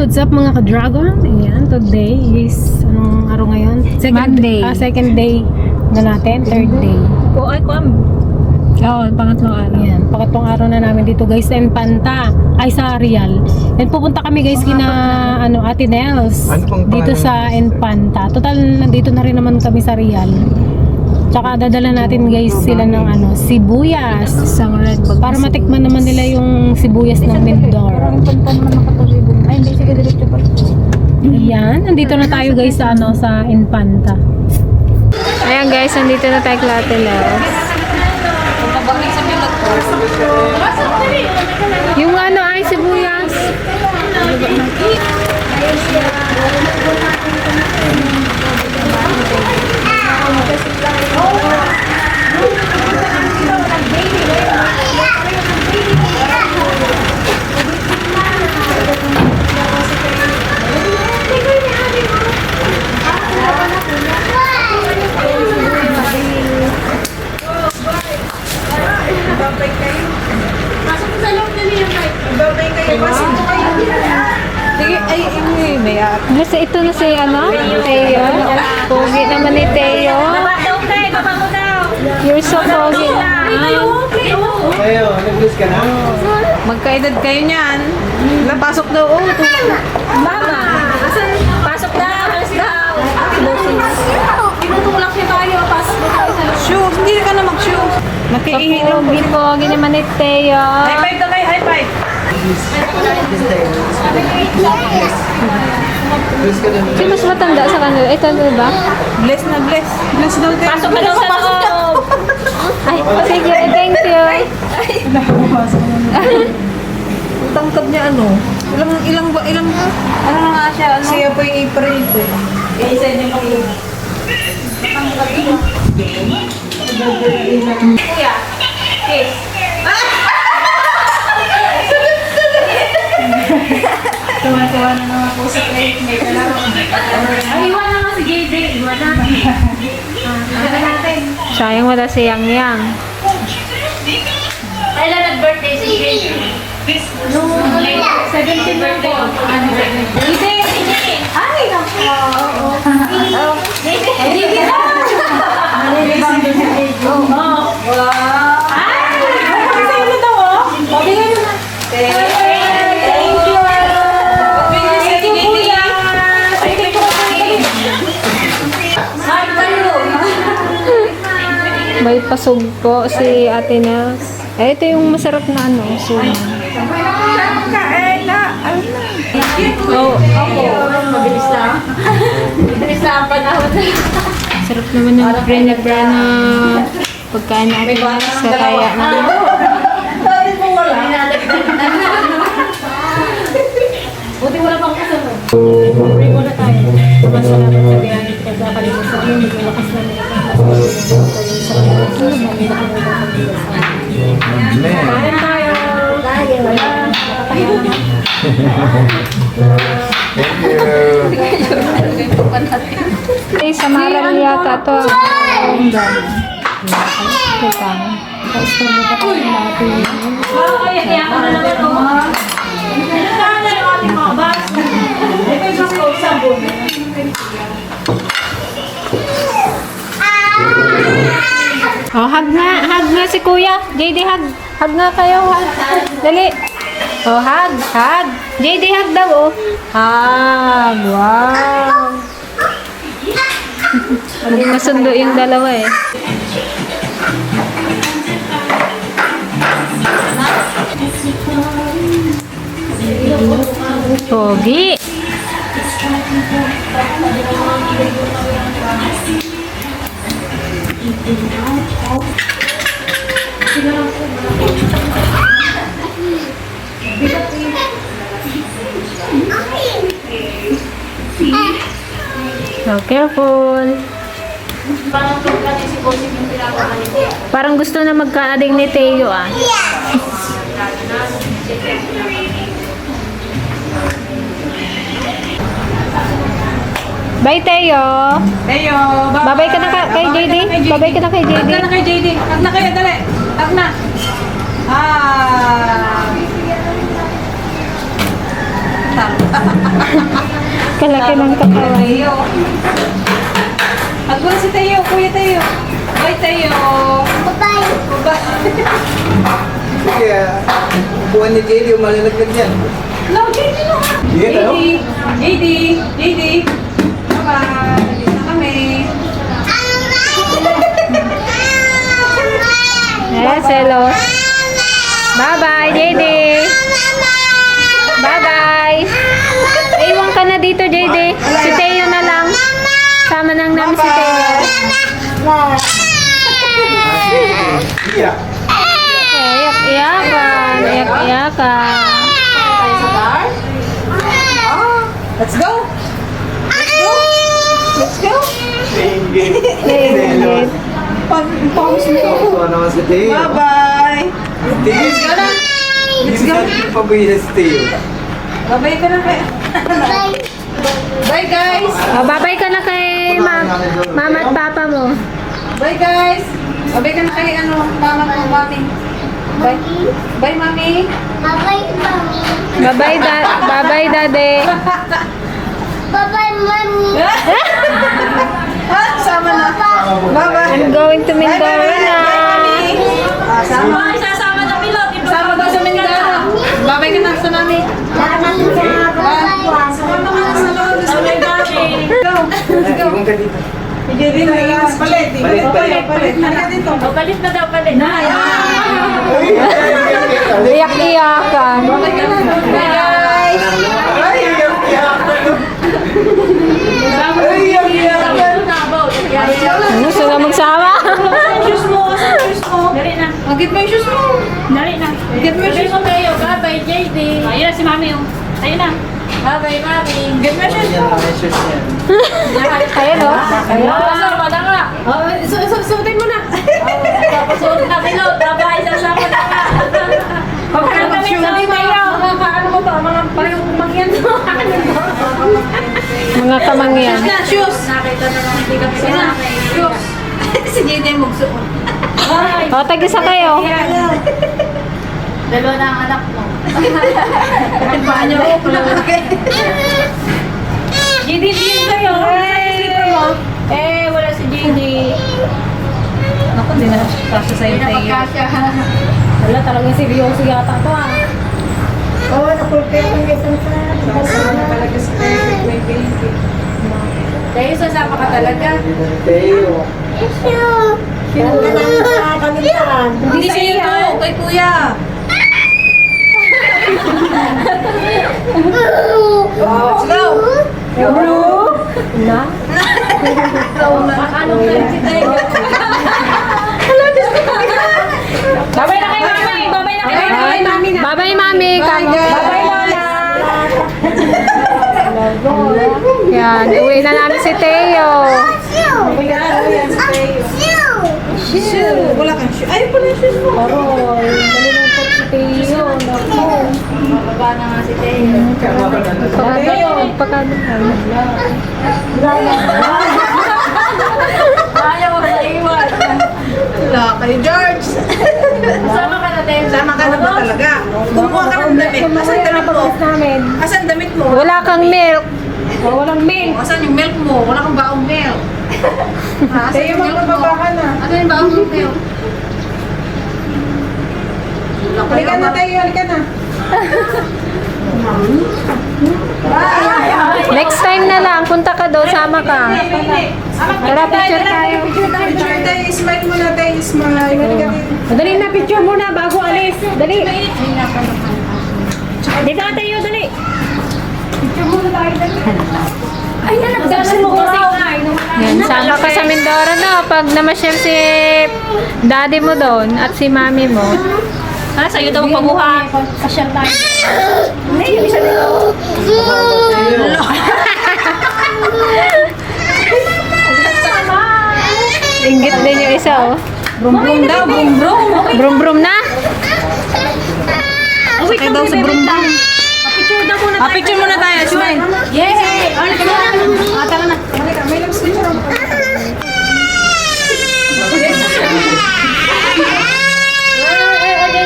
what's up mga ka-dragon? Ayan, today is, anong araw ngayon? Monday. Second day na natin, third day. Oo, pangatlong araw. Ayan, pangatlong araw na namin dito guys sa Infanta, ay sa Real. And pupunta kami guys kina, Ate Nels, dito sa Infanta. Total, nandito na rin naman kami sa Real. Tsaka dadala natin guys sila ng sibuyas. Isang red bag. Para matikman naman nila yung sibuyas ng Mindoro. Ay, hindi. Sige, diretso pa. Ayan, nandito na tayo guys sa sa Infanta. Ayan guys, nandito na tayo kay Ate Nels. Yung ay sibuyas. Nasa ito na si Teo. Pogi naman ni Teo. You're so pogi na. Ayo, nag-lose ka na? Magkaedad kayo niyan. Napasok daw. Mama, pasok daw, alas daw. Tinutulak niya tayo, pasok daw tayo sa loob. Shoes, hindi ka na mag-shoes. Nakiihinom. Pogi naman ni Teo. High five daw kayo, high five. Lose ka na. Sino mas matanda sa kanila? Ito ba? Bless na bless. Bless daw kayo. Pasok ka daw sa loob. Ay, sige, thank you. Tangkad niya ilang ano na nga siya, siya po yung April po. Isa niya po yung Kuya, kiss. Tuwa-tuwa na naman po sa plate. May kalaro. Ay, iwan na nga si JJ. Iwan na. Iwan natin. Sayang wala si Yang Yang. Kailan nag-birthday si JJ? Nung 17 lang po. Hindi, hindi. Ay, naku. Hindi na. Nalilibang din si JJ. Wow. Ay, kasi ano daw oh? Pabigay mo na. Thank you. May pasugpo si Ate Nels. Ito yung masarap na suman. Oh, mabilis na. Mabilis na ang panahon. Sarap naman yung brenebra na pagkain natin sa kaya na. Sabi mo wala. Buti wala pang kasunod. Pray muna tayo. Masalamat sa biyahe. Pagkakalimutan sa inyo. Medyo lakas na nila. Kain tayo. Ay, samaran yata ito. Kita. Kaya ka na naman ito. Saan na yung ating mga bas? Ito yung gusto sabon. Oh, hug nga si Kuya. JD, hug nga kayo, hug. Dali. Oh, hug. JD, hug daw, oh. Hug, wow. Hindi masundo yung dalawa, eh. Pogi. So careful. Parang gusto na magka-ading ni Teo Bye, Teo. Teo, Babay ka na kay JD. Babay ka na kay JD. Tag na kay JD. Tag na kayo, dali. Tag na. Ah. Kalaki ng katawan. Tayo. Hagwan si Tayo, Kuya Tayo. Bye Tayo. Bye. Kaya, upuan ni JD, malalaglag yan. No, JD no. Sige, ano? JD. Bye-bye. Nandito na kami. Yes, hello. Bye-bye, JD. Bye-bye. Iwan ka na dito, JD. Si Teo na lang. Sama nang namin si Teo. Iya. Iyak-iyakan. Iyak-iyakan. Tayo sa bar? Let's go. Let's go. Inggit. Pag-pause mo. Tuwa naman si Teo. Bye-bye. Let's go na. Let's go. Pabihira si Teo. Bye-bye ka na kaya. Bye guys. Babay ka na kay mama at papa mo. Bye guys. Bye ka na kay mama mo, mami. Bye. Bye mami. Babay, babay, daddy. Sama na. Bye-bye. I'm going to Mindoro na. Sama. Sama daw sa Mindoro. Bye-bye ka na sa mami. Sama ka na sa loob. Go. Let's go. Iwan ka dito. JD na lang. Palit. Halika dito. Palit na daw, palit. Iyak-iyakan. Bye ka na. Bye guys. Gusto na magsama? Shoes mo. Asan yung shoes mo? Dali na. Get mo yung shoes mo. Dali na. Get mo yung shoes mo. Tayo, bye-bye, JD. Ayun na si Mami, oh. Tayo na. Bye-bye, Mami. Get mo yung shoes Yan mo. ang shoes niya. Ayun o. Ayun. Wala nga. Suotin mo na. Tapos na pilot. Bye-bye, sasama na nga. Pagkakaroon kami sa tayo. Ano mo to? Mga parang mangyan mo. Mga kamangyan. Shoes na, shoes. Nakita na lang hindi kami sinakay. Shoes. Si JD magsuot. Bye. O, tag-isa kayo. Dalawa na ang anak mo. Ang paa niyo. JD, din kayo. Eh, wala si JD. Naku, hindi na kasya sa'yo, Hindi na Tayo. magkasya. Wala talagang seryoso yata to ah. Sasama talaga sa perfect may baby. Tayo, sasama ka talaga. Teo. Hindi sa'yo to, kay kuya. Let's go. Na? Ano ka si Tayo? Babay na kay mami. Babay na kay mami na. Bye-bye, mami. Babay lola. Yan, uwi na namin si Teo. Shoe. Wala kang shoe. Ay, pala yung shoes mo. Aroy. Nalilungkot si Teo. Naku. Bababa na nga si Tayo. Pagkano. Ayaw mo na iwan. Wala kay George. Sama ka na, Tayo. Sama ka na ba talaga? Kumuha ka ng damit. Asan damit mo? namin. Asan damit mo? Wala kang milk. Walang milk. Asan yung milk mo? Wala kang baong milk. Asan yung milk mo? Ano yung baong mo, Tayo? Halika na tayo, halika na. Next time na lang, punta ka doon, sama ka. Tara, picture tayo. Picture tayo, smile muna tayo, smile. Halika dito. Dali na, picture muna bago alis. Dali. Dito ka tayo, dali. Picture muna tayo, dali. Ay, nalagdasan mo kasi. Yan, sama ka sa Mindoro na pag namasyal si daddy mo doon at si mami mo. Ah, sa'yo daw pagbuhat. Pasyal tayo. Inggit din yung isa, oh. Brum-brum daw, brum-brum. Brum-brum na? Sakay daw sa brum-brum. Picture daw muna tayo. Picture muna tayo, smile. Yay! Tara na. Halika, may labs picture ako.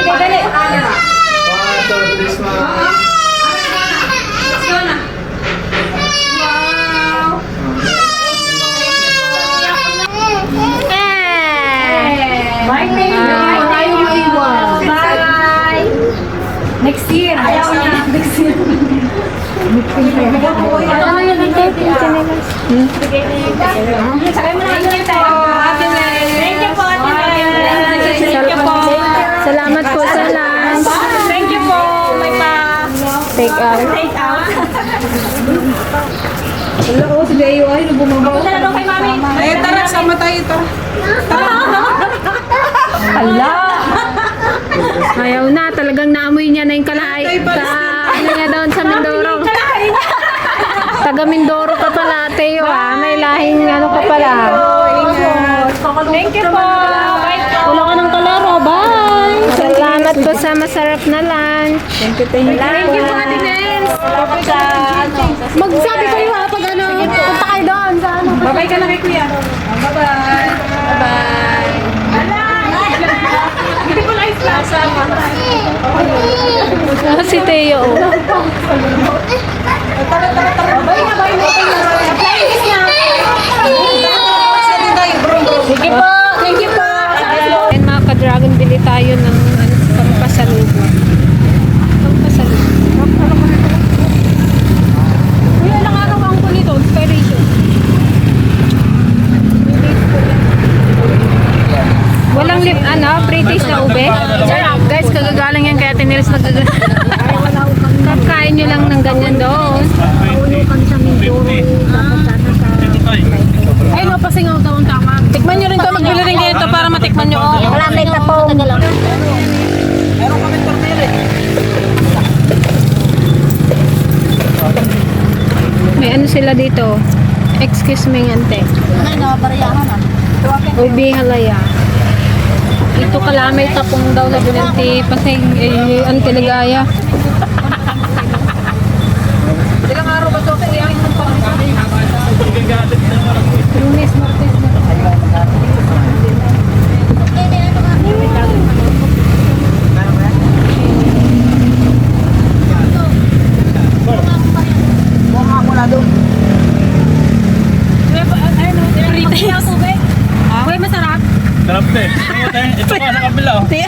Dali. 1, 2, 3, smile. Sakay mo na yung tayo. Ate Mel. Thank you po, Ate Mel. Thank you po. Salamat po sa lunch. Thank you po. May pa. Take out. Take out. Wala ko, si Bayo ay bumaba. Punta na daw kay Mami. Ay, tara, sama tayo. Tara. Ala! Ayaw na, talagang naamoy niya na yung kalahay. Ano niya doon sa Mindoro. Taga Mindoro ka pala, Teo ha. May lahing ano ka pala. Thank you po. Bye po. Wala ka ng kalaro, bye! Salamat po sa masarap na lunch. Thank you, Thank you po, Ate Nels. Salamat sa Magsabi kayo ha, pag ano, punta kayo doon sa ano. Bye-bye ka na kay Kuya. Bye-bye. Bye-bye. Hindi ko lang islasama. Si Teo. Sige po. Thank you po. And mga ka-dragon, bili tayo ng ano, pampasalubong. Pampasalubong. Uy, ilang araw ang ko nito? Expiration. Walang lip, ano, British na ube? Guys, kagagaling yan kaya tinils na Kakain nyo lang ng ganyan doon. Ay, no, pasingaw daw ang tama. Tikman nyo rin to, magbili rin kayo ito para matikman nyo. Wala may tapong. Meron kami tornere. May ano sila dito? Excuse me, ante. Ubi halaya. Ito kalamay tapong daw na binanti. Pasay, ante ligaya. Ilang araw ba ito? Kaya yung Lunes, Martes na. Uy, masarap. Sarap eh. Ito nga sa kabila. Hindi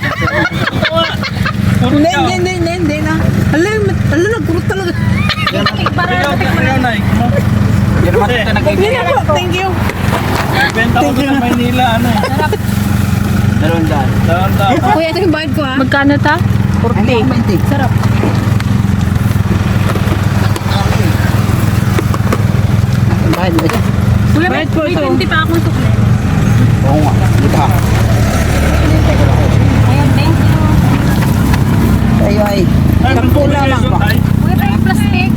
na. Ala, nagkurot talaga. Pareho na eh. Yan naman ito nag-ibig. Thank you. Benta ko sa Maynila, ano eh. Dalawang daan. Dahan. Kuya, ito yung bayad ko ha. Magkano ta? 40. Sarap. Bayad ba yan? Kuya, may 20 pa akong sukle. Oo nga. Dito. Ayan, thank you. Tayo ay. Sampu na lang ba? Kuya, tayo yung plastic.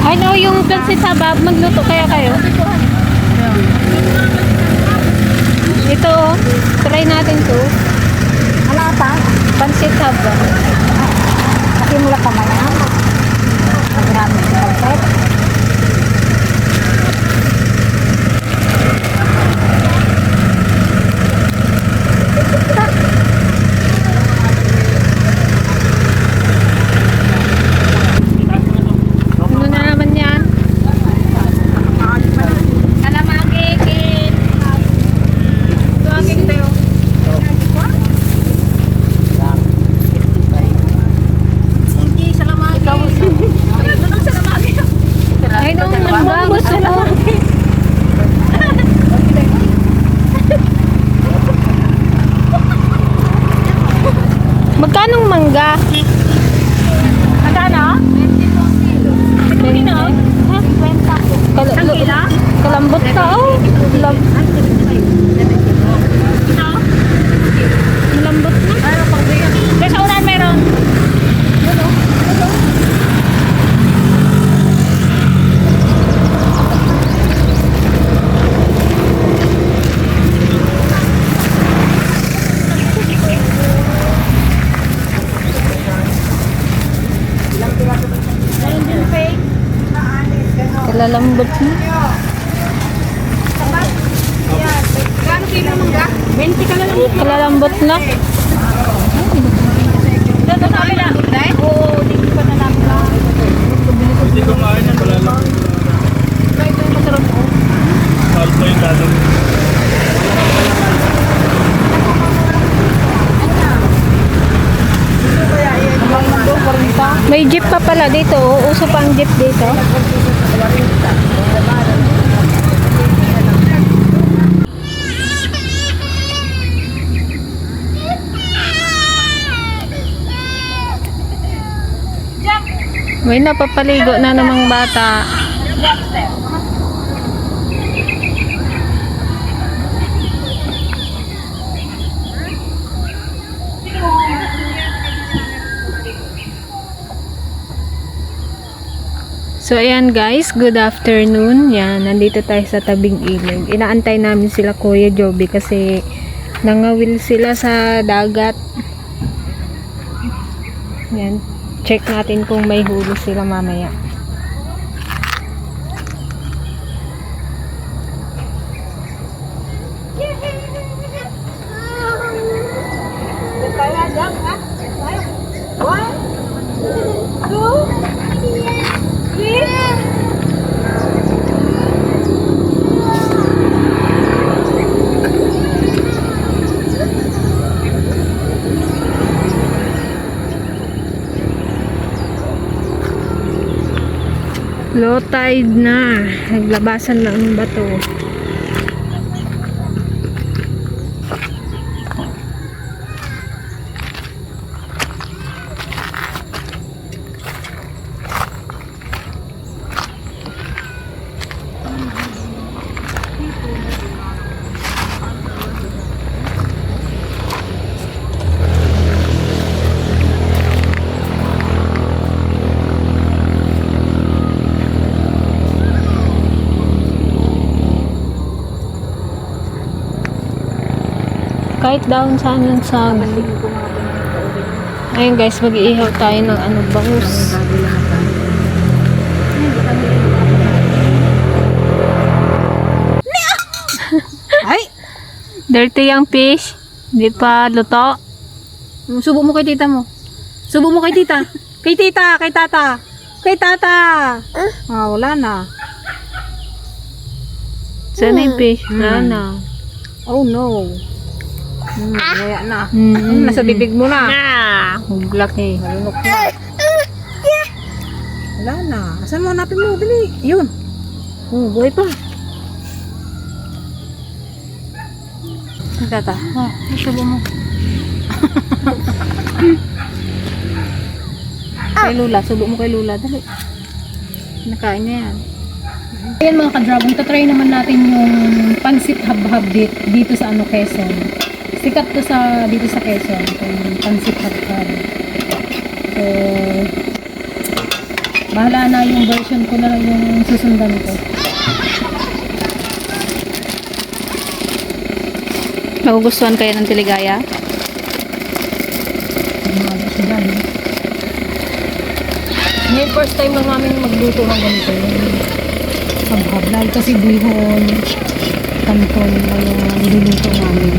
Ay no, yung plansit habab, magluto kaya kayo? Ito, oh. Try natin to. Wala pa? Pansit habab. Simula pa man yan. Marami sa pagkat. Ano na naman yan? Kalamagigin. Tuwagin tayo. Hindi, salamagin. Ano nang salamagin? Ay no, nambabos sila. Magkanong mangga? Magkano? 20 na? Ha? Kalambot ka, oh. Malambot na. Ano pang bigyan? Kaya sa unahan meron. Kalalambot na. Gano'ng kilo mangga? 20 ka na lang. Kalalambot na. Doon sa kabila. Oo, hindi pa na namin lang. Hindi ko kain yan. Wala lang. Ito yung masarap ko. Salpo yung gano'n. May jeep pa pala dito. Uso pa ang jeep dito. May napapaligo na namang bata. So ayan guys, good afternoon. Yan, nandito tayo sa tabing ilog. Inaantay namin sila Kuya Joby kasi nangawil sila sa dagat. Yan, check natin kung may huli sila mamaya. Low tide na. Naglabasan na ang bato. Kahit down saan lang sa ayun guys, mag-iihaw tayo ng ano, bangus. Ay! Dirty yung fish. Hindi pa luto. Subo mo kay tita mo. Subo mo kay tita. Kay tita, kay tata. Kay tata. Ah, wala na. Saan na yung fish? Wala na. Oh no. Kaya na. Mm. Nasa bibig mo na. Huglak eh. Malunok na. Wala na. Asan mo? Hanapin mo. Dali. Yun. Oh, buhay pa. Tata. Subo mo. Kay Lula. Subo mo kay Lula. Dali. Nakain niya yan. Ayan mga ka-dragon, tatry naman natin yung pansit hab-hab dito sa ano, Quezon. Sikat to sa dito sa Quezon, yung pansit hab-hab. So, bahala na yung version ko na lang yung susundan ko. Nagugustuhan kayo ng tiligaya? Umaga siya dyan. Ngayon, first time lang namin magluto ng ganito. Hab-hab. Lalo kasi bihon, kanton na yung niluluto namin.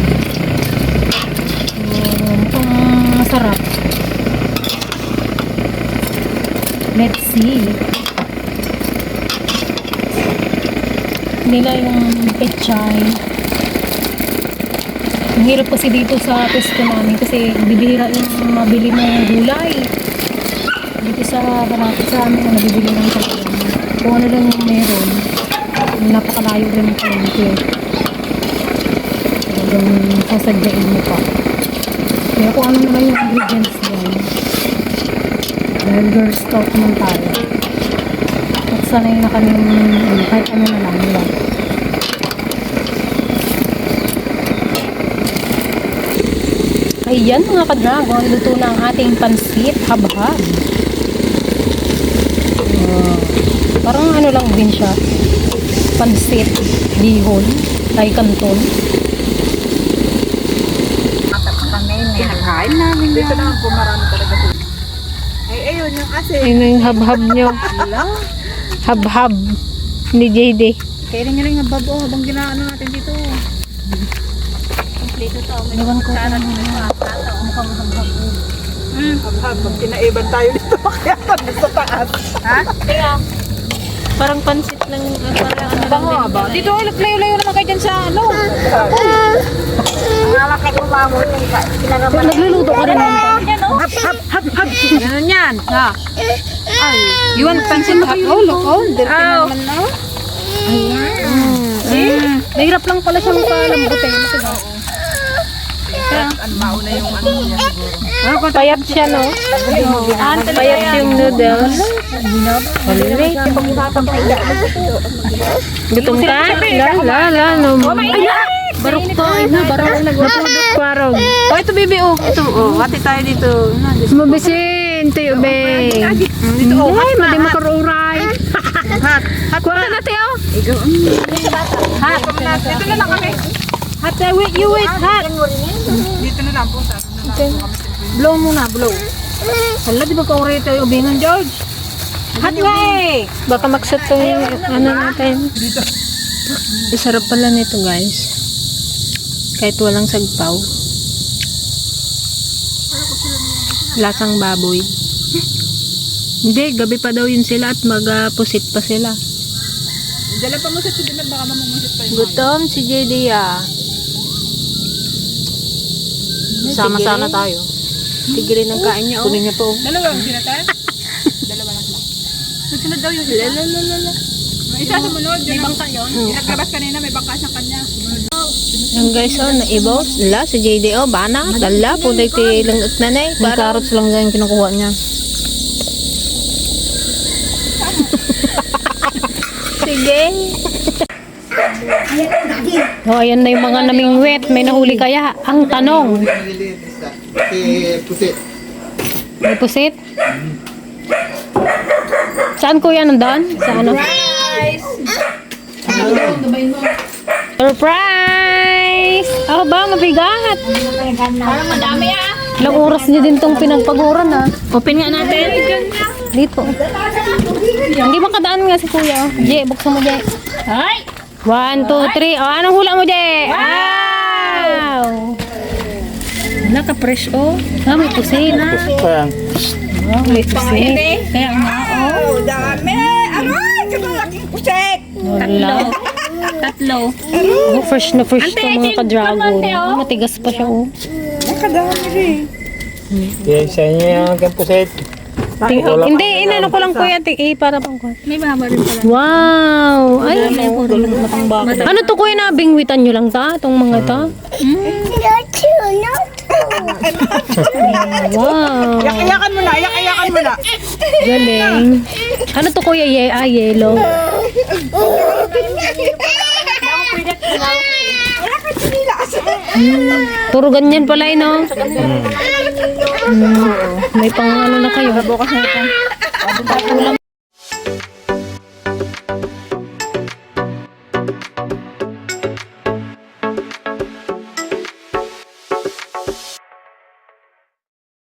Mukhang masarap. Let's see. Nila yung pechay. Ang hirap kasi dito sa pesto namin kasi bibihira yung mabili ng gulay. Dito sa barako sa amin ang nabibili ng talagang. Kung ano lang yung meron, napakalayo rin ng palengke. Talagang sasadyain mo pa. Kaya kung ano naman yung ingredients dyan, dahil Girl Scout naman tayo. At sanay na kami kahit ano na lang nila. Ayan mga ka-dragon, luto na ang ating pansit hab-hab. Parang ano lang din siya, pansit, bihon, ay kanton. Kinakain namin yan. Dito naman po marami talaga po. Ay, ayun yung kasi. Yun yung hab-hab nyo. Hab-hab ni JD. Kailan nyo rin nga babo habang ginaano natin dito. Ewan ko kung mukhang hab-hab. Hab-hab. Pag tinaiban tayo dito, kaya sa taas. Ha? Kaya, parang pansit lang, parang ano Bango lang ba? din. Dito, layo-layo naman kayo dyan sa ano. Ang alakay ko mamo yung Nagluluto ka rin naman. Ganun yan. Ha. Ay. You want pansin hot? Oh, look. Oh, dirty naman na. Mahirap lang pala siyang palambutin. Payat siya, no? Payat yung noodles. Gutom ka? La, no. Barok to. Napudot parog. Oh, ito baby, oh. Ito, oh. Hati tayo dito. Sumabisin, tayo, be. Dito, oh. Ay, madi makaruray. Hot. Hot. Kuha na, tayo. Hot. Dito na lang kami. Hot, wait, you wait, hot. Dito na lang po. Blow muna, blow. Hala, di ba kauray tayo ubingan, George? Hot nga eh. Baka magsot tong ano natin. Isarap pala nito, guys. Kahit walang sagpaw. Lasang baboy. Hindi, gabi pa daw yun sila at mag-pusit pa sila. Dala pa mo sa sudan, baka mamumusit pa yun. Gutom si JD ah. Sama-sama tayo. Tigilin ang kain niya. Kunin niya po. Dalawa ang sinatan? Dalawa lang. Susunod daw yun. May isa sumunod. May bangka yun. Naglabas kanina, may bangka sa kanya. Yan guys, oh, naibaw. Dala, si JD, oh, bana. Dala, punay ti lang at nanay. May carrots lang dyan kinukuha niya. Sige. Oh, ayan na yung mga namingwit. May nahuli kaya. Ang tanong. Pusit. May pusit? Saan kuya nandun? Sa ano? Surprise! Oh ba, mabigat. Parang madami ah. Ilang oras niya din tong pinagpaguran ha. Open nga natin. Dito. Hindi makadaan nga si kuya. Je, buksan mo Je. Ay! 1, 2, 3. Oh, anong hula mo Je? Wow! Naka-fresh oh. Ah, may pusit. Oh, may pusit. Kaya nga oh. Dami! Aray! Kamalaking puset! Wala. Tatlo. Oh, fresh na fresh to mga ka-dragon. Oh, matigas pa siya oh. Nakadami rin. Kaya sa inyo yung kampuset. Hindi, inano ko lang kuya. Para pang kuya. May baba rin pala. Wow! Ay, ano to kuya na? Bingwitan nyo lang ta? Itong mga ta? Wow! Iyakan mo na, iyakan mo na. Galing. Ano to kuya? Yellow. Puro ganyan pala eh, no? May pang ano na kayo. Bukas na ito.